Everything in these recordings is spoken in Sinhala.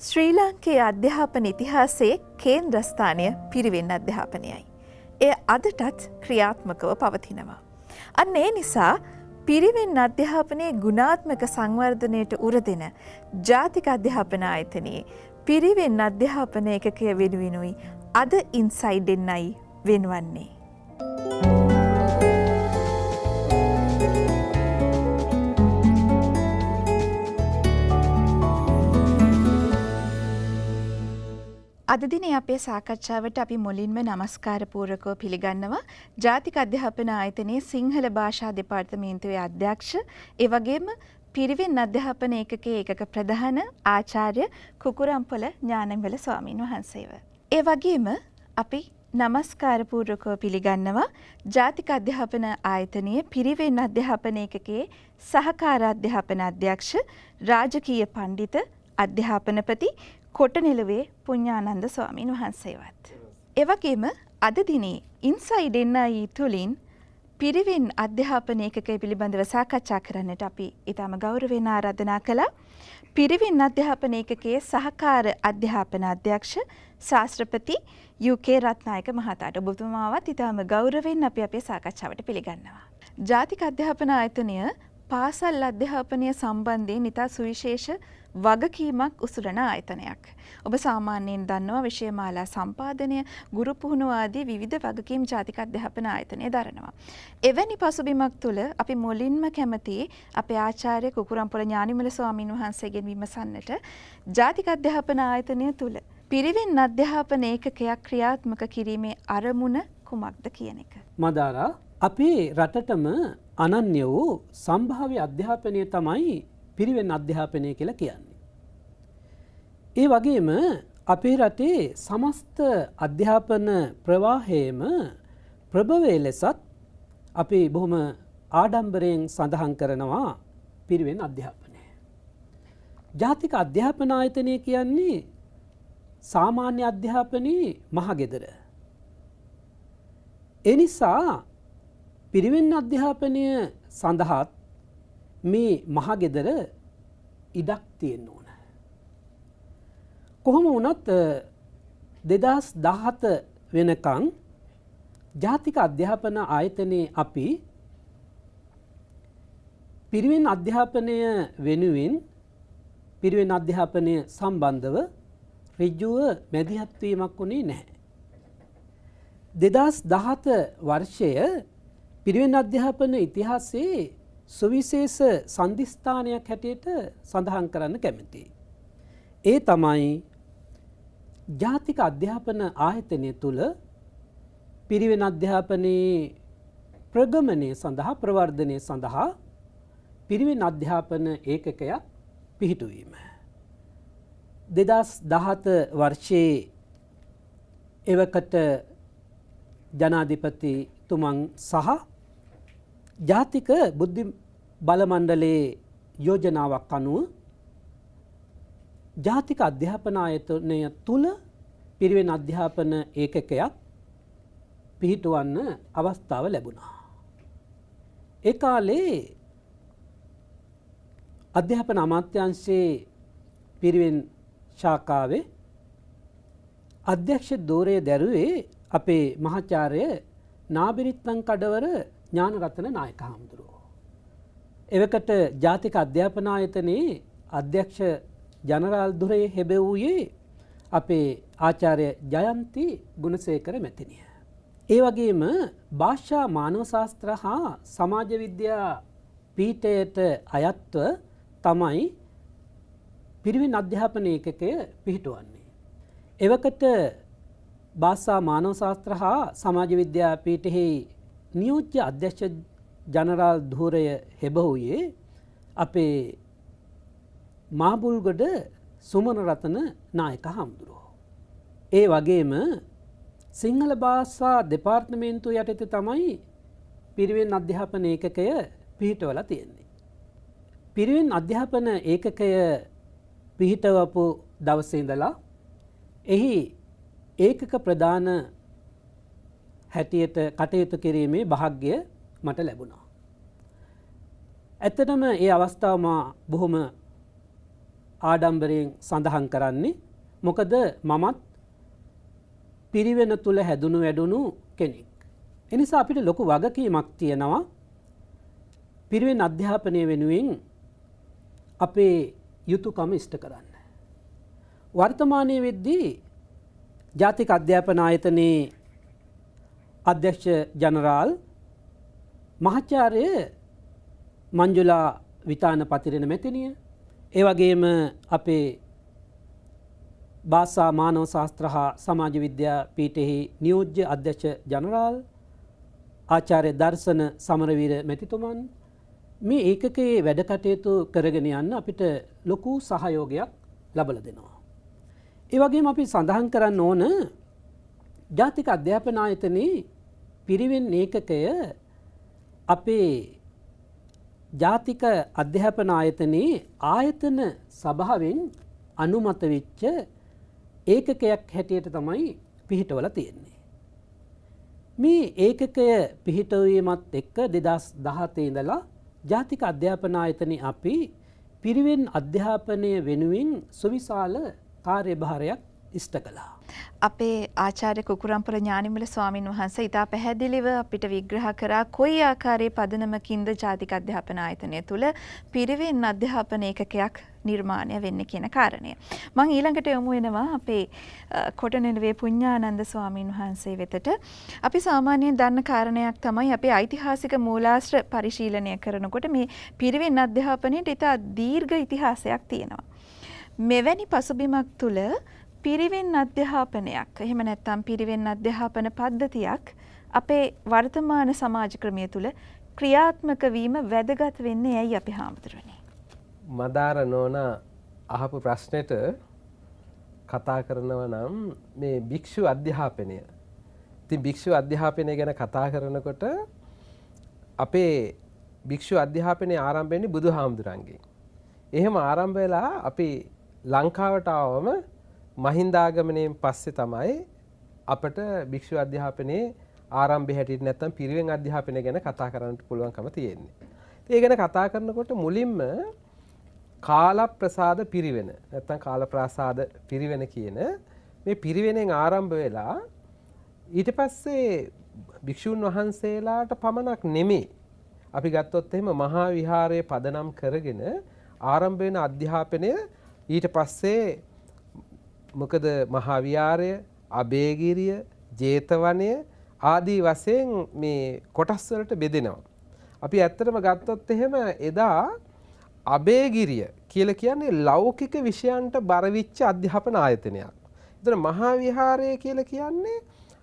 ශ්‍රී ලාංකේය අධ්‍යාපන ඉතිහාසයේ කේන්ද්‍රස්ථානය පිරිවෙන් අධ්‍යාපනයයි. එය අදටත් ක්‍රියාත්මකව පවතිනවා. අන්න ඒ නිසා පිරිවෙන් අධ්‍යාපනයේ ගුණාත්මක සංවර්ධනයට උරදෙන ජාතික අධ්‍යාපන ආයතනයේ පිරිවෙන් අධ්‍යාපන ඒකකය වෙනුවෙනුයි අද ඉන්සයිඩ් එන්නයි වෙනවන්නේ. අද දිනේ අපේ සාකච්ඡාවට අපි මුලින්ම নমස්කාර පූර්වකව පිළිගන්නවා ජාතික අධ්‍යාපන ආයතනයේ සිංහල භාෂා දෙපාර්තමේන්තුවේ අධ්‍යක්ෂ ඒ වගේම පිරිවෙන් අධ්‍යාපන ඒකකයේ ඒකක ප්‍රධාන ආචාර්ය කුකුරම්පොළ ඥානම්වල ස්වාමීන් වහන්සේව. ඒ වගේම අපි নমස්කාර පූර්වකව පිළිගන්නවා ජාතික අධ්‍යාපන ආයතනයේ පිරිවෙන් අධ්‍යාපන ඒකකයේ සහකාර අධ්‍යාපන අධ්‍යක්ෂ රාජකීය පඬිත අධ්‍යාපනපති කොටනෙලවේ පුඤ්ඤානන්ද ස්වාමීන් වහන්සේවත්. ඒ වගේම අද දිනේ ඉන්සයිඩ් එන්නයි තුලින් පිරිවෙන් අධ්‍යාපන ඒකකය පිළිබඳව සාකච්ඡා කරන්නට අපි ඊටම ගෞරවයෙන් ආරාධනා කළා. පිරිවෙන් අධ්‍යාපන ඒකකයේ සහකාර අධ්‍යාපන අධ්‍යක්ෂ ශාස්ත්‍රපති යූ.කේ. රත්නායක මහතාට ඔබතුමාවත් ඊටම ගෞරවයෙන් අපි අපේ සාකච්ඡාවට පිළිගන්නවා. ජාතික අධ්‍යාපන ආයතනය පාසල් අධ්‍යාපනය සම්බන්ධයෙන් ඉතා සුවිශේෂ වගකීමක් උසුලන ආයතනයක්. ඔබ සාමාන්‍යයෙන් දන්නවා විෂයමාලා සම්පාදනය, ගුරු පුහුණුව ආදී විවිධ වගකීම් ජාතික අධ්‍යාපන ආයතනය දරනවා. එවැනි පසුබිමක් තුළ අපි මුලින්ම කැමති අපේ ආචාර්ය කුකුරම්පොළ ඥානිමල ස්වාමීන් වහන්සේගෙන් විමසන්නට ජාතික අධ්‍යාපන ආයතනය තුළ පිරිවෙන් අධ්‍යාපන ඒකකයක් ක්‍රියාත්මක කිරීමේ අරමුණ කුමක්ද කියන එක. මදාරා අපේ රටටම අනන්‍ය වූ සම්භාව්‍ය අධ්‍යාපනය තමයි පිරිවෙන් අධ්‍යාපනය කියලා කියන්නේ. ඒ වගේම අපේ රටේ සමස්ත අධ්‍යාපන ප්‍රවාහයේම ප්‍රභවයේ ලෙසත් අපි බොහොම ආඩම්බරයෙන් සඳහන් කරනවා පිරිවෙන් අධ්‍යාපනය. ජාතික අධ්‍යාපන ආයතනය කියන්නේ සාමාන්‍ය අධ්‍යාපනයේ මහගෙදර. ඒ නිසා පිරිවෙන් අධ්‍යාපනය සඳහාත් මේ මහගෙදර ඉඩක් තියෙන්න ඕන. කොහොම වුණත් 2017 වෙනකන් ජාතික අධ්‍යාපන ආයතනයේ අපි පිරිවෙන් අධ්‍යාපනය වෙනුවෙන් පිරිවෙන් අධ්‍යාපනය සම්බන්ධව ඍජුව මැදිහත් වීමක් වුණේ නැහැ. 2017 වර්ෂය පිරිවෙන් අධ්‍යාපන ඉතිහාසයේ සුවිශේෂ සන්ධිස්ථානයක් හැටියට සඳහන් කරන්න කැමතියි. ඒ තමයි ජාතික අධ්‍යාපන ආයතනය තුළ පිරිවෙන් අධ්‍යාපනයේ ප්‍රගමනය සඳහා ප්‍රවර්ධනය සඳහා පිරිවෙන් අධ්‍යාපන ඒකකයක් පිහිටුවීම. 2017 වර්ෂයේ එවකට ජනාධිපතිතුමන් සහ ජාතික බුද්ධි බල මණ්ඩලයේ යෝජනාවක් අනුව ජාතික අධ්‍යාපන ආයතනය තුළ පිරිවෙන් අධ්‍යාපන ඒකකයක් පිහිටුවන්න අවස්ථාව ලැබුණා. ඒ කාලේ අධ්‍යාපන අමාත්‍යාංශයේ පිරිවෙන් ශාඛාවේ අධ්‍යක්ෂ ධූරය දැරුවේ අපේ මහාචාර්ය නාබිරිත්තන් කඩවර ඥානරත්න නායක හාමුදුරුවෝ. එවකට ජාතික අධ්‍යාපන ආයතනයේ අධ්‍යක්ෂ ජනරාල් ධුරයේ හැබෙව්වේ අපේ ආචාර්ය ජයන්ති ගුණසේකර මැතිණිය. ඒ වගේම භාෂා මානව ශාස්ත්‍ර හා සමාජ විද්‍යා පීඨයට අයත්ව තමයි පිරිවෙන් අධ්‍යාපන ඒකකය පිහිටුවන්නේ. එවකට භාෂා මානව ශාස්ත්‍ර හා සමාජ විද්‍යා පීඨෙහි නියෝජ්‍ය අධ්‍යක්ෂ ජනරාල් ධූරය හෙබවුයේ අපේ මාබුල්ගොඩ සුමන රතන නායක හාමුදුරුවෝ. ඒ වගේම සිංහල භාෂා දෙපාර්තමේන්තුව යටතේ තමයි පිරිවෙන් අධ්‍යාපන ඒකකය පිහිටවලා තියෙන්නේ. පිරිවෙන් අධ්‍යාපන ඒකකය පිහිටවපු දවසේ ඉඳලා එහි ඒකක ප්‍රධාන හැටියට කටයුතු කිරීමේ භාග්‍ය මට ලැබුණා. ඇත්තටම ඒ අවස්ථාව මා බොහොම ආඩම්බරයෙන් සඳහන් කරන්නේ. මොකද මමත් පිරිවෙන තුල හැදුණු වැඩුණු කෙනෙක්. එනිසා අපිට ලොකු වගකීමක් තියෙනවා පිරිවෙන් අධ්‍යාපනය වෙනුවෙන් අපේ යුතුයකම ඉෂ්ට කරන්න. වර්තමානයේ වෙද්දී ජාතික අධ්‍යාපන ආයතනයේ අධ්‍යක්ෂ ජනරාල් මහාචාර්ය මංජුලා විතාන පතිරණ මැතිණිය, ඒ වගේම අපේ භාෂා මානව ශාස්ත්‍ර හා සමාජ විද්‍යා පීඨෙහි නියෝජ්‍ය අධ්‍යක්ෂ ජනරාල් ආචාර්ය දර්ශන සමරවීර මැතිතුමන් මේ ඒකකයේ වැඩ කටයුතු කරගෙන යන්න අපිට ලොකු සහයෝගයක් ලබලා දෙනවා. ඒ වගේම අපි සඳහන් කරන්න ඕන ජාතික අධ්‍යාපන ආයතනයේ පිරිවෙන් ඒකකය අපේ ජාතික අධ්‍යාපන ආයතනයේ ආයතන සභාවෙන් අනුමත වෙච්ච ඒකකයක් හැටියට තමයි පිහිටවලා තියෙන්නේ. මේ ඒකකය පිහිටවීමත් එක්ක 2017 ඉඳලා ජාතික අධ්‍යාපන ආයතනයේ අපි පිරිවෙන් අධ්‍යාපනය වෙනුවෙන් සුවිශාල කාර්යභාරයක් ඉෂ්ට කළා. අපේ ආචාර්ය කුකුරම්පුර ඥානිමල ස්වාමින් වහන්සේ ඉතා පැහැදිලිව අපිට විග්‍රහ කරා කොයි ආකාරයේ පදනමකින්ද ජාතික අධ්‍යාපන ආයතනය තුළ පිරිවෙන් අධ්‍යාපන ඒකකයක් නිර්මාණය වෙන්නේ කියන කාරණය. මම ඊළඟට යමු වෙනවා අපේ කොටනෙළුවේ පුඤ්ඤානන්ද ස්වාමින් වහන්සේ වෙතට. අපි සාමාන්‍යයෙන් දන්න කාරණයක් තමයි අපේ ඓතිහාසික මූලාශ්‍ර පරිශීලනය කරනකොට මේ පිරිවෙන් අධ්‍යාපනයේ ඉතා දීර්ඝ ඉතිහාසයක් තියෙනවා. මෙවැනි පසුබිමක් තුළ පිරිවෙන් අධ්‍යාපනයක්, එහෙම නැත්නම් පිරිවෙන් අධ්‍යාපන පද්ධතියක් අපේ වර්තමාන සමාජ ක්‍රමය තුළ ක්‍රියාත්මක වීම වැදගත් වෙන්නේ ඇයි අපි හාමුදුරනේ? මදාර නෝනා අහපු ප්‍රශ්නෙට කතා කරනවා නම් මේ භික්ෂු අධ්‍යාපනය. ඉතින් භික්ෂු අධ්‍යාපනය ගැන කතා කරනකොට අපේ භික්ෂු අධ්‍යාපනයේ ආරම්භ වෙන්නේ බුදුහාමුදුරන්ගෙන්. එහෙම ආරම්භ වෙලා අපි ලංකාවට ආවම මහින්දාගමනයෙන් පස්සේ තමයි අපට භික්ෂු අධ්‍යාපනයේ ආරම්භය හැටියට නැත්නම් පිරිවෙන් අධ්‍යාපනය ගැන කතා කරන්නට පුළුවන්කම තියෙන්නේ. ඒ ගැන කතා කරනකොට මුලින්ම කාලප්‍රසාද පිරිවෙන නැත්නම් කාලප්‍රසාද පිරිවෙන කියන මේ පිරිවෙනෙන් ආරම්භ වෙලා ඊට පස්සේ භික්ෂුන් වහන්සේලාට පමණක් නෙමෙයි අපි ගත්තොත් එහෙම මහා විහාරයේ පදනම් කරගෙන ආරම්භ වෙන අධ්‍යාපනය ඊට පස්සේ මොකද මහා විහාරය, අබේගිරිය, ජේතවනය ආදී වශයෙන් මේ කොටස් වලට බෙදෙනවා. අපි ඇත්තටම ගත්තොත් එහෙම එදා අබේගිරිය කියලා කියන්නේ ලෞකික විෂයන්ට බර වෙච්ච අධ්‍යාපන ආයතනයක්. ඒතර මහා විහාරය කියලා කියන්නේ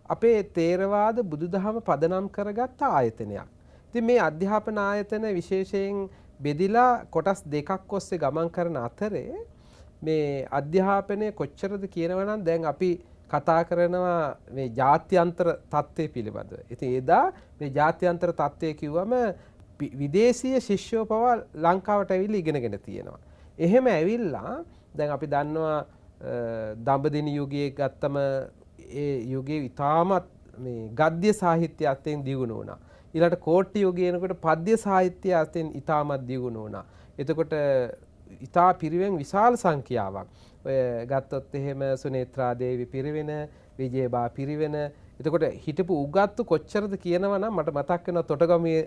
අපේ තේරවාද බුදුදහම පදනම් කරගත්ත ආයතනයක්. ඉතින් මේ අධ්‍යාපන ආයතන විශේෂයෙන් බෙදිලා කොටස් දෙකක් ඔස්සේ ගමන් කරන අතරේ මේ අධ්‍යාපනය කොච්චරද කියනවා නම් දැන් අපි කතා කරනවා මේ ජාත්‍යන්තර තත්ත්වය පිළිබඳව. ඉතින් එදා මේ ජාත්‍යන්තර තත්ත්වය කිව්වම විදේශීය ශිෂ්‍යෝ පවා ලංකාවට ඇවිල්ලා ඉගෙනගෙන තියෙනවා. එහෙම ඇවිල්ලා දැන් අපි දන්නවා දඹදිව යුගයේ ගත්තම ඒ යුගයේ ඉතාමත් මේ ගද්‍ය සාහිත්‍ය අතෙන් දියුණු වුණා. ඊළඟට කෝට්ටි යුගයේ එනකොට පද්‍ය සාහිත්‍ය අතෙන් ඉතාමත් දියුණු වුණා. එතකොට ඉතා පිරිවෙන් විශාල සංඛ්‍යාවක් ඔය ගත්තොත් එහෙම සුනේත්‍රා දේවි පිරිවෙන, විජේබා පිරිවෙන. එතකොට හිටපු උගත්තු කොච්චරද කියනවා නම් මට මතක් වෙනවා තොටගමේ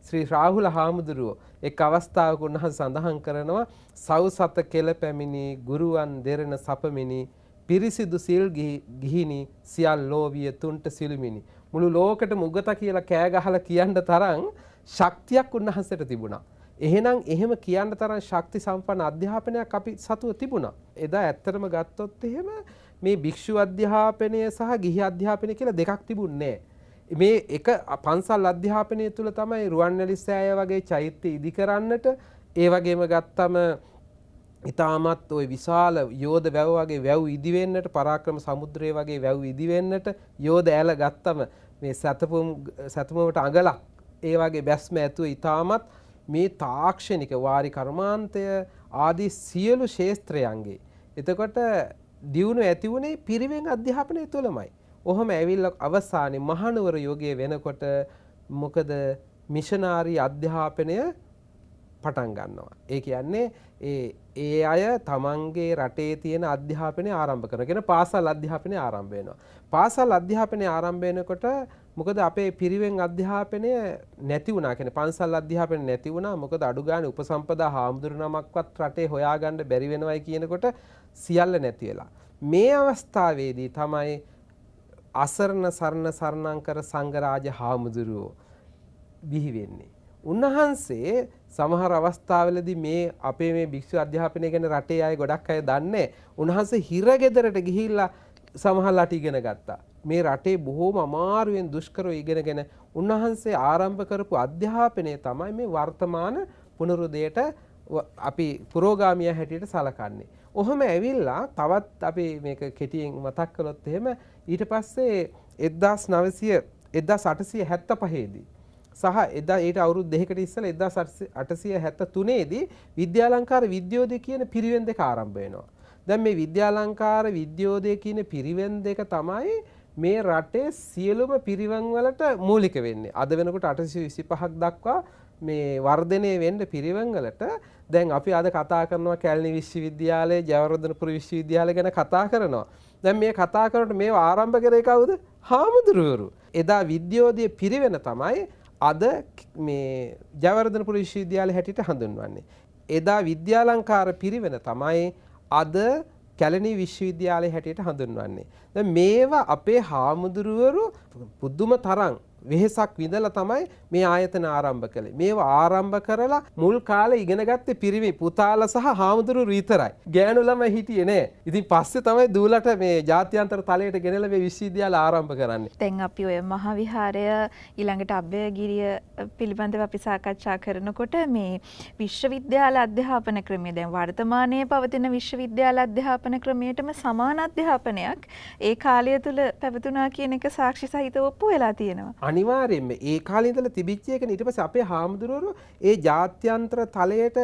ශ්‍රී රාහුල හාමුදුරුවෝ එක් අවස්ථාවක උන්වහන්සේ සඳහන් කරනවා සව්සත කෙල පැමිණි ගුරුවන් දෙරණ සපමිනි පිරිසිදු සිල් ගිහිනි සියල් ලෝවිය තුන්ට සිළුමිනි. මුළු ලෝකෙටම උගත කියලා කෑ ගහලා කියන්න තරම් ශක්තියක් උන්වහන්සේට තිබුණා. එහෙනම් එහෙම කියන්න තරම් ශක්ති සම්පන්න අධ්‍යාපනයක් අපි සතුව තිබුණා. එදා ඇත්තටම ගත්තොත් එහෙම මේ භික්ෂු අධ්‍යාපනය සහ ගිහි අධ්‍යාපනය කියලා දෙකක් තිබුණේ නැහැ. මේ එක පන්සල් අධ්‍යාපනය තුළ තමයි රුවන්වැලි සෑය වගේ චෛත්‍ය ඉදි කරන්නට, ඒ වගේම ගත්තම ඉතාමත් ওই විශාල යෝධ වැව් වගේ වැව් ඉදි වෙන්නට, පරාක්‍රම සමුද්‍රය වගේ වැව් ඉදි වෙන්නට, යෝධ ඇල ගත්තම මේ සතපුමට අඟලක් ඒ වගේ බැස්ම ඇතුව ඉතාමත් මේ තාක්ෂණික වාරි කර්මාන්තය ආදී සියලු ශේස්ත්‍රයන්ගේ එතකොට දියුණු ඇති වුණේ පිරිවෙන් අධ්‍යාපනය තුළමයි. ඔහොම ඇවිල්ලා අවසානයේ මහනුවර යුගයේ වෙනකොට මොකද මිෂනාරි අධ්‍යාපනය පටන් ගන්නවා. ඒ කියන්නේ ඒ අය තමන්ගේ රටේ තියෙන අධ්‍යාපනය ආරම්භ කරගෙන පාසල් අධ්‍යාපනය ආරම්භ වෙනවා. පාසල් අධ්‍යාපනය ආරම්භ වෙනකොට මොකද අපේ පිරිවෙන් අධ්‍යාපනය නැති වුණා. කියන්නේ පන්සල් අධ්‍යාපනය නැති වුණා. මොකද අඩු ගානේ උපසම්පදා හාමුදුරු නමක්වත් රටේ හොයාගන්න බැරි වෙනවයි කියනකොට සියල්ල නැති වෙලා. මේ අවස්ථාවේදී තමයි අසරණ සරණ සරණංකර සංඝරාජ හාමුදුරුවෝ බිහි වෙන්නේ. උන්වහන්සේ සමහර අවස්ථාවලදී මේ අපේ මේ භික්ෂු අධ්‍යාපනය ගැන රටේ අය ගොඩක් අය දන්නේ. උන්වහන්සේ හිරගෙදරට ගිහිල්ලා සමහරලාට ඉගෙන ගත්තා. මේ රටේ බොහෝම අමාරුවෙන් දුෂ්කරව ඉගෙනගෙන උන්වහන්සේ ආරම්භ කරපු අධ්‍යාපනය තමයි මේ වර්තමාන පුනරුදයට අපි පුරෝගාමියා හැටියට සලකන්නේ. ඔහොම ඇවිල්ලා තවත් අපි මේක කෙටියෙන් මතක් කළොත් එහෙම ඊට පස්සේ 1875 දී සහ එදා ඊට අවුරුදු දෙකකට ඉස්සෙල්ලා 1873 දී විද්‍යාලංකාර විද්‍යෝදය කියන පිරිවෙන් දෙක ආරම්භ වෙනවා. දැන් මේ විද්‍යාලංකාර විද්‍යෝදය කියන පිරිවෙන් දෙක තමයි මේ රටේ සියලුම පිරිවෙන් වලට මූලික වෙන්නේ. අද වෙනකොට 825ක් දක්වා මේ වර්ධනය වෙන්න පිරිවෙන් වලට දැන් අපි අද කතා කරනවා කැලණි විශ්වවිද්‍යාලය, ජයවර්ධනපුර විශ්වවිද්‍යාලය ගැන කතා කරනවා. දැන් මේ කතා කරනකොට මේවා ආරම්භ කරේ කවුද? හාමුදුරුවරු. එදා විද්‍යෝදය පිරිවෙන තමයි අද මේ ජයවර්ධනපුර විශ්වවිද්‍යාලය හැටියට හඳුන්වන්නේ. එදා විද්‍යාලංකාර පිරිවෙන තමයි අද කැලණි විශ්වවිද්‍යාලය හැටියට හඳුන්වන්නේ. දැන් මේවා අපේ හාමුදුරුවරු පුදුම තරම් වෙහෙසක් විඳලා තමයි මේ ආයතන ආරම්භ කළේ. මේවා ආරම්භ කරලා මුල් කාලේ ඉගෙන ගත්තේ පිරිමි පුතාලා සහ හාමුදුරුවෝ විතරයි. ගෑනු ළමයි හිටියේ නෑ. ඉතින් පස්සේ තමයි දූලට මේ ජාත්‍යන්තර තලයට ගෙනලා මේ විශ්වවිද්‍යාල ආරම්භ කරන්නේ. දැන් අපි ඔය මහා විහාරය ඊළඟට අභයගිරිය පිළිබඳව අපි සාකච්ඡා කරනකොට මේ විශ්වවිද්‍යාල අධ්‍යාපන ක්‍රමය දැන් වර්තමානයේ පවතින විශ්වවිද්‍යාල අධ්‍යාපන ක්‍රමයටම සමාන අධ්‍යාපනයක් ඒ කාලය තුල පැවතුණා කියන එක සාක්ෂි සහිතව ඔප්පු වෙලා තියෙනවා. අනිවාර්යයෙන්ම ඒ කාලේ ඉඳලා තිබිච්ච එක ඊට පස්සේ අපේ හාමුදුරුවෝ ඒ ජාත්‍යන්තර තලයට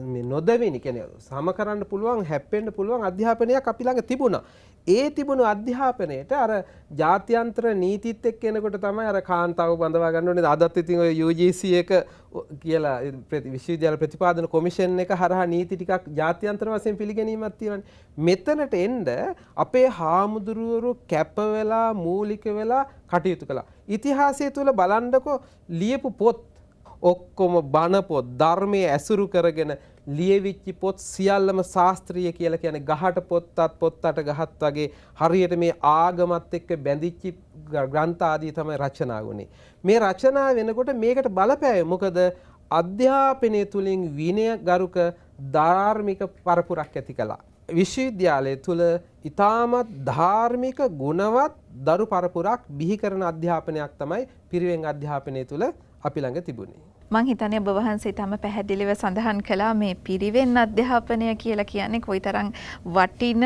මේ නොදෙවෙනි කියන්නේ සම කරන්න පුළුවන් හැප්පෙන්න පුළුවන් අධ්‍යාපනයක් අපි ළඟ තිබුණා. ඒ තිබුණු අධ්‍යාපනයේට අර ජාත්‍යන්තර නීතිත් එක්ක එනකොට තමයි අර කාන්තාව බඳවා ගන්න ඕනේ. අදත් ඉතින් ඔය UGC එක කියලා විශ්වවිද්‍යාල ප්‍රතිපාදන කොමිෂන් එක හරහා නීති ටිකක් ජාත්‍යන්තර වශයෙන් පිළිගැනීමක් තියෙනවානේ. මෙතනට එන්න අපේ හාමුදුරුවෝ කැප වෙලා මූලික වෙලා කටයුතු කළා. ඉතිහාසය තුල බලන්නකො ලියපු පොත් ඔක්කොම බණ පොත් ධර්මයේ ඇසුරු කරගෙන ලියවිච්ච පොත් සියල්ලම ශාස්ත්‍රීය කියලා කියන්නේ ගහට පොත්තත් පොත්තට ගහත් වගේ හරියට මේ ආගමත් එක්ක බැඳිච්ච ග්‍රන්ථ ආදී තමයි රචනා වුනේ. මේ රචනා වෙනකොට මේකට බලපෑවේ මොකද අධ්‍යාපනය තුලින් විනය ගරුක ධාර්මික පරපුරක් ඇති කළා. විශ්වවිද්‍යාලය තුල ඉතාමත් ධාර්මික ගුණවත් දරු පරපුරක් බිහි කරන අධ්‍යාපනයක් තමයි පිරිවෙන් අධ්‍යාපනය තුල අපි ළඟ තිබුණේ. මං හිතන්නේ ඔබ වහන්සේ තම පැහැදිලිව සඳහන් කළා මේ පිරිවෙන් අධ්‍යාපනය කියලා කියන්නේ කොයිතරම් වටින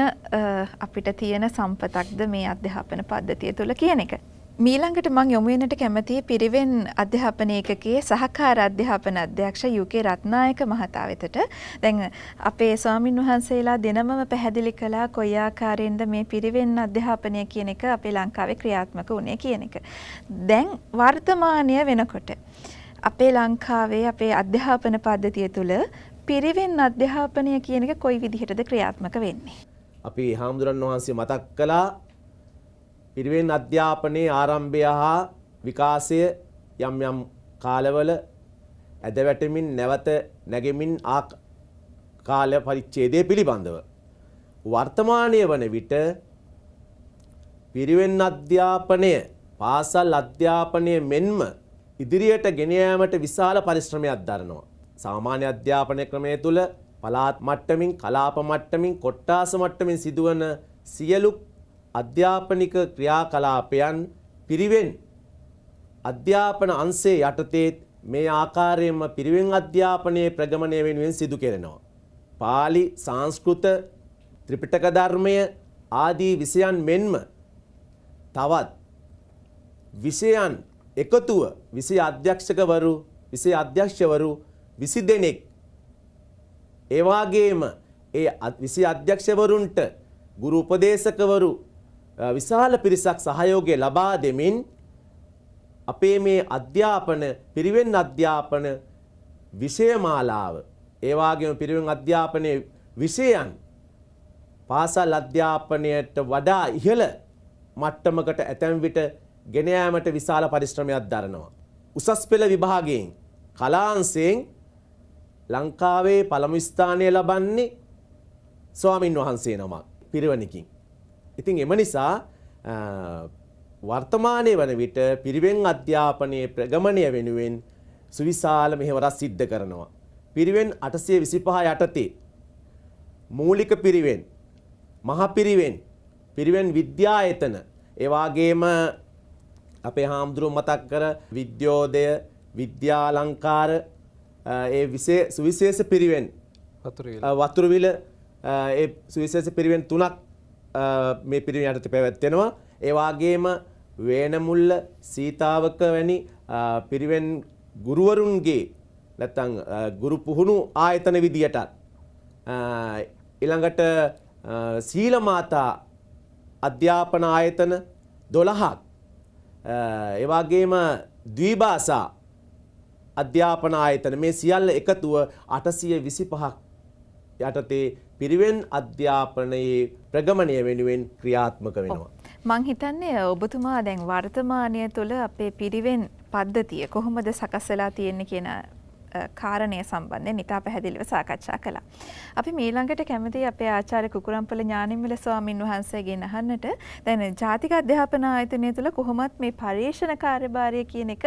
අපිට තියෙන සම්පතක්ද මේ අධ්‍යාපන පද්ධතිය තුල කියන එක. මීළඟට මම යොමු වෙනට කැමතියි පිරිවෙන් අධ්‍යාපන ඒකකයේ සහකාර අධ්‍යාපන අධ්‍යක්ෂ යුකේ රත්නායක මහතා වෙතට. දැන් අපේ ස්වාමින් වහන්සේලා දෙනමම පැහැදිලි කළා කොයි ආකාරයෙන්ද මේ පිරිවෙන් අධ්‍යාපනය කියන එක අපේ ලංකාවේ ක්‍රියාත්මක වුණේ කියන එක. දැන් වර්තමානය වෙනකොට අපේ ලංකාවේ අපේ අධ්‍යාපන පද්ධතිය තුළ පිරිවෙන් අධ්‍යාපනය කියන එක කොයි විදිහටද ක්‍රියාත්මක වෙන්නේ? අපි හාමුදුරන් වහන්සේ මතක් කළා පිරිවෙන් අධ්‍යාපනයේ ආරම්භය හා විකාශය යම් යම් කාලවල ඇදවැටෙමින් නැවත නැගෙමින් කාල පරිච්ඡේදය පිළිබඳව වර්තමානයේ වන විට පිරිවෙන් අධ්‍යාපනය පාසල් අධ්‍යාපනය මෙන්ම ඉදිරියට ගෙන යාමට විශාල පරිශ්‍රමයක් දරනවා. සාමාන්‍ය අධ්‍යාපන ක්‍රමය තුල පළාත් මට්ටමින්, කලාප මට්ටමින්, කොට්ටාස මට්ටමින් සිදුවන සියලු අධ්‍යාපනික ක්‍රියාකලාපයන් පිරිවෙන් අධ්‍යාපන අංශයේ යටතේ මේ ආකාරයෙන්ම පිරිවෙන් අධ්‍යාපනයේ ප්‍රගමනය වෙනුවෙන් සිදු කෙරෙනවා. පාලි, සංස්කෘත, ත්‍රිපිටක ධර්මය ආදී විෂයන් මෙන්ම තවත් විෂයන් එකතුව විෂය අධ්‍යක්ෂකවරු 20 දෙනෙක් ඒ වගේම ඒ විෂය අධ්‍යක්ෂවරුන්ට ගුරු උපදේශකවරු විශාල පිරිසක් සහයෝගය ලබා දෙමින් අපේ මේ අධ්‍යාපන පිරිවෙන් අධ්‍යාපන විෂය මාලාව ඒ වගේම පිරිවෙන් අධ්‍යාපනයේ විෂයන් පාසල් අධ්‍යාපනයට වඩා ඉහළ මට්ටමකට ඇතැම් විට ගෙන යාමට විශාල පරිශ්‍රමයක් දරනවා. උසස් පෙළ විභාගයෙන් කලාංශයෙන් ලංකාවේ පළමු ස්ථානය ලබන්නේ ස්වාමින් වහන්සේ නමක් පිරිවෙනකින්. ඉතින් එම නිසා වර්තමානයේ වන විට පිරිවෙන් අධ්‍යාපනයේ ප්‍රගමනය වෙනුවෙන් සුවිශාල මෙහෙවරක් සිද්ධ කරනවා. පිරිවෙන් 825 යටතේ මූලික පිරිවෙන්, මහ පිරිවෙන්, පිරිවෙන් විද්‍යායතන, ඒ වගේම අපේ හාමුදුරුවෝ මතක් කර විද්‍යෝදය, විද්‍යාලංකාර, ඒ සුවිශේෂ පිරිවෙන් වතුරුවිල ඒ සුවිශේෂ පිරිවෙන් 3ක් මේ පිරිවෙන් යටතේ පැවැත්වෙනවා. ඒ වගේම වේනමුල්ල, සීතාවක වැනි පිරිවෙන් ගුරුවරුන්ගේ නැත්නම් ගුරු පුහුණු ආයතන විදියටත් ඊළඟට සීලමාතා අධ්‍යාපන ආයතන 12ක් ඒ වගේම ද්විභාෂා අධ්‍යාපන ආයතන මේ සියල්ල එකතුව 825ක් යටතේ පිරිවෙන් අධ්‍යාපනයේ ප්‍රගමනය වෙනුවෙන් ක්‍රියාත්මක වෙනවා. මං හිතන්නේ ඔබතුමා දැන් වර්තමානය තුළ අපේ පිරිවෙන් පද්ධතිය කොහොමද සකස් වෙලා තියෙන්නේ කියන කාරණය සම්බන්ධයෙන් ඉතා පැහැදිලිව සාකච්ඡා කළා. අපි ඊළඟට කැමතියි අපේ ආචාර්ය කුකුරම්පල ඥානිම්මල ස්වාමින් වහන්සේගෙන් අහන්නට දැන් ජාතික අධ්‍යාපන ආයතනය තුළ කොහොමත් මේ පර්යේෂණ කාර්යභාරය කියන එක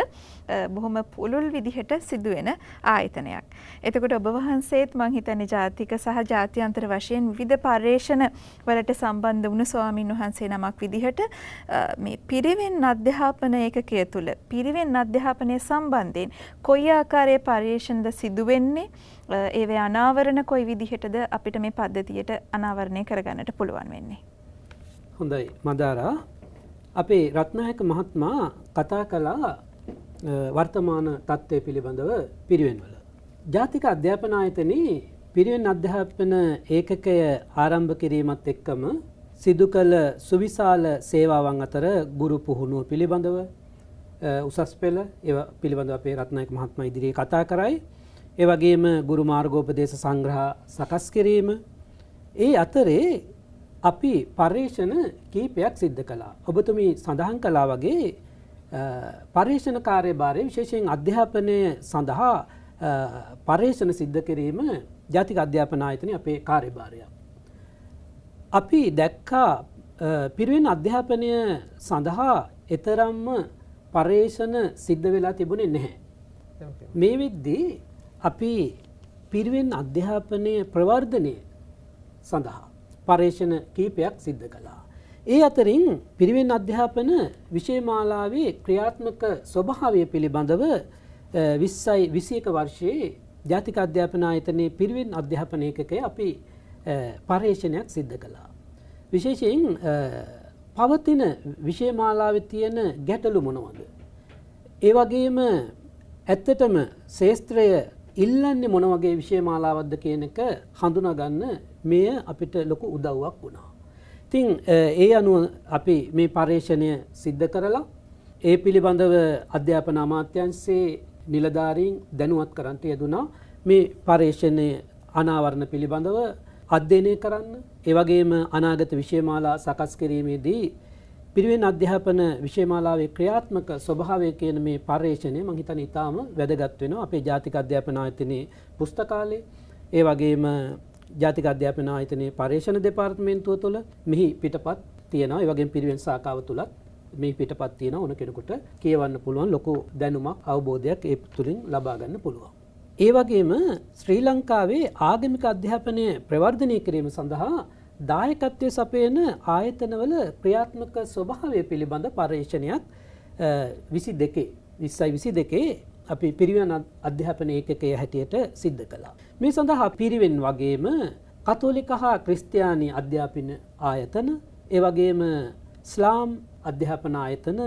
බොහොම පුළුල් විදිහට සිදුවෙන ආයතනයක්. එතකොට ඔබ වහන්සේත් මං හිතන්නේ ජාතික සහ ජාත්‍යන්තර වශයෙන් විවිධ පර්යේෂණ වලට සම්බන්ධ වුණු ස්වාමින් වහන්සේ නමක් විදිහට මේ පිරිවෙන් අධ්‍යාපන ඒකකය තුළ පිරිවෙන් අධ්‍යාපනය සම්බන්ධයෙන් කොයි ආකාරයේ පර්යේෂණද සිදුවෙන්නේ, ඒවේ අනාවරණ කොයි විදිහටද අපිට මේ පද්ධතියට අනාවරණය කරගන්නට පුළුවන් වෙන්නේ? හොඳයි මදාරා, අපේ රත්නායක මහත්මයා කතා කළා වර්තමාන තත්ත්වය පිළිබඳව පිරිවෙන්වල. ජාතික අධ්‍යාපන ආයතනයේ පිරිවෙන් අධ්‍යාපන ඒකකය ආරම්භ කිරීමත් එක්කම සිදු කළ සුවිශාල සේවාවන් අතර ගුරු පුහුණුව පිළිබඳව, උසස් පෙළ ඒව පිළිබඳව අපේ රත්නායක මහත්මයා ඉදිරියේ කතා කරයි. ඒ වගේම ගුරු මාර්ගෝපදේශ සංග්‍රහ සකස් කිරීම. ඒ අතරේ අපි පර්යේෂණ කීපයක් සිද්ධ කළා. ඔබතුමී සඳහන් කළා වගේ පර්යේෂණ කාර්යභාරය විශේෂයෙන් අධ්‍යාපනය සඳහා පර්යේෂණ සිද්ධ කිරීම ජාතික අධ්‍යාපන ආයතනයේ අපේ කාර්යභාරය. අපි දැක්කා පිරිවෙන් අධ්‍යාපනය සඳහා එතරම්ම පර්යේෂණ සිද්ධ වෙලා තිබුණේ නැහැ. මේ වෙද්දී අපි පිරිවෙන් අධ්‍යාපනය ප්‍රවර්ධනය සඳහා පර්යේෂණ කීපයක් සිද්ධ කළා. ඒ අතරින් පිරිවෙන් අධ්‍යාපන විෂය මාලාවේ ක්‍රියාත්මක ස්වභාවය පිළිබඳව 2021 වර්ෂයේ ජාතික අධ්‍යාපන ආයතනයේ පිරිවෙන් අධ්‍යාපන ඒකකයේ අපි පර්යේෂණයක් සිද්ධ කළා. විශේෂයෙන් පවතින විෂය මාලාවේ තියෙන ගැටලු මොනවද? ඒ වගේම ඇත්තටම ශාස්ත්‍රය ඉල්ලන්නේ මොන වගේ විෂය මාලාවක්ද කියන එක හඳුනා ගන්න මෙය අපිට ලොකු උදව්වක් වුණා. ඉතින් ඒ අනුව අපි මේ පර්යේෂණය සිද්ධ කරලා ඒ පිළිබඳව අධ්‍යාපන අමාත්‍යාංශයේ නිලධාරීන් දැනුවත් කරන්නට යෙදුණා. මේ පර්යේෂණයේ අනාවරණ පිළිබඳව අධ්‍යයනය කරන්න, ඒ වගේම අනාගත විෂය මාලා සකස් කිරීමේදී පිරිවෙන් අධ්‍යාපන විෂය මාලාවේ ක්‍රියාත්මක ස්වභාවය කියන මේ පර්යේෂණය මම හිතන්නේ ඉතාම වැදගත් වෙනවා. අපේ ජාතික අධ්‍යාපන ආයතනයේ පුස්තකාලේ, ඒ වගේම ජාතික අධ්‍යාපන ආයතනයේ පර්යේෂණ දෙපාර්තමේන්තුව තුළ මෙහි පිටපත් තියෙනවා. ඒ වගේම පිරිවෙන් ශාඛාව තුලත් මේ පිටපත් තියෙනවා. ඕන කෙනෙකුට කියවන්න පුළුවන්. ලොකු දැනුමක්, අවබෝධයක් ඒ තුලින් ලබා ගන්න පුළුවන්. ඒ වගේම ශ්‍රී ලංකාවේ ආගමික අධ්‍යාපනය ප්‍රවර්ධනය කිරීම සඳහා දායකත්වයේ සපයන ආයතනවල ක්‍රියාත්මක ස්වභාවය පිළිබඳ පර්යේෂණයක් 2022 අපි පිරිවෙන් අධ්‍යාපන ඒකකයේ හැටියට සිද්ධ කළා. මේ සඳහා පිරිවෙන් වගේම කතෝලික හා ක්‍රිස්තියානි අධ්‍යාපන ආයතන, ඒ වගේම ඉස්ලාම් අධ්‍යාපන ආයතන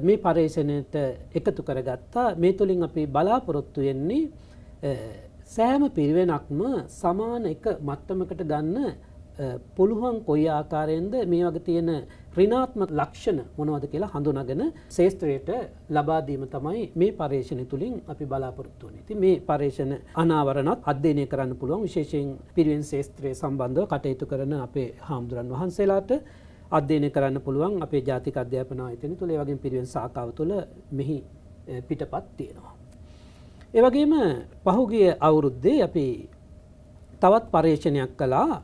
මේ පර්යේෂණයට එකතු කරගත්තා. මේ තුලින් අපි බලාපොරොත්තු වෙන්නේ සෑම පිරිවෙනක්ම සමාන එක මට්ටමකට ගන්න පුළුවන් කොයි ආකාරයෙන්ද මේ වගේ තියෙන ඍණාත්මක ලක්ෂණ මොනවද කියලා හඳුනාගෙන ශාස්ත්‍රයට ලබා දීම තමයි මේ පරීක්ෂණ තුලින් අපි බලාපොරොත්තු වෙන්නේ. ඉතින් මේ පරීක්ෂණ අනාවරණත් අධ්‍යයනය කරන්න පුළුවන් විශේෂයෙන් පිරිවෙන් ශාස්ත්‍රයේ සම්බන්ධව කටයුතු කරන අපේ හාමුදුරන් වහන්සේලාට අධ්‍යයනය කරන්න පුළුවන් අපේ ජාතික අධ්‍යාපන ආයතනය තුළ ඒ වගේම පිරිවෙන් ශාඛාව තුළ මෙහි පිටපත් තියෙනවා. ඒ වගේම පහුගිය අවුරුද්දේ අපි තවත් පරීක්ෂණයක් කළා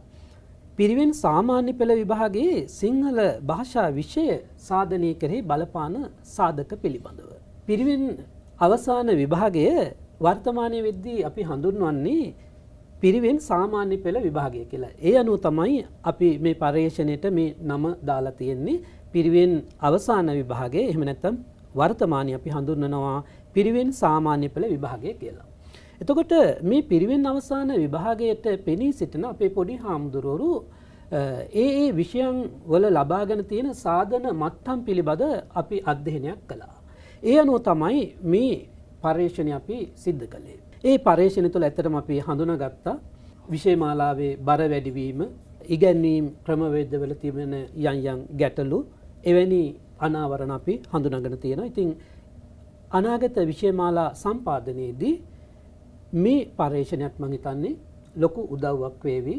පිරිවෙන් සාමාන්‍ය පෙළ විභාගයේ සිංහල භාෂා විෂය සාධනය කෙරෙහි බලපාන සාධක පිළිබඳව. පිරිවෙන් අවසාන විභාගය වර්තමානයේ වෙද්දී අපි හඳුන්වන්නේ පිරිවෙන් සාමාන්‍ය පෙළ විභාගය කියලා. ඒ අනුව තමයි අපි මේ පරීක්ෂණයට මේ නම දාලා තියෙන්නේ පිරිවෙන් අවසාන විභාගයේ. එහෙම නැත්නම් වර්තමානයේ අපි හඳුන්වනවා පිරිවෙන් සාමාන්‍ය පෙළ විභාගය කියලා. එතකොට මේ පිරිවෙන් අවසාන විභාගයට පෙනී සිටින අපේ පොඩි හාමුදුරුවරු ඒ විෂයන් වල ලබාගෙන තියෙන සාධන මට්ටම් පිළිබඳ අපි අධ්‍යයනයක් කළා. ඒ අනුව තමයි මේ පරීක්ෂණය අපි සිද්ධ කළේ. ඒ පරීක්ෂණය තුළ ඇත්තටම අපි හඳුනාගත්තා විෂය මාලාවේ බර වැඩිවීම, ඉගැන්වීම් ක්‍රමවේදවල තිබෙන යම් ගැටලු, එවැනි අනාවරණ අපි හඳුනාගෙන තියෙනවා. ඉතින් අනාගත විෂය මාලා සම්පාදනයේදී මේ පරීක්ෂණයක් මම හිතන්නේ ලොකු උදව්වක් වේවි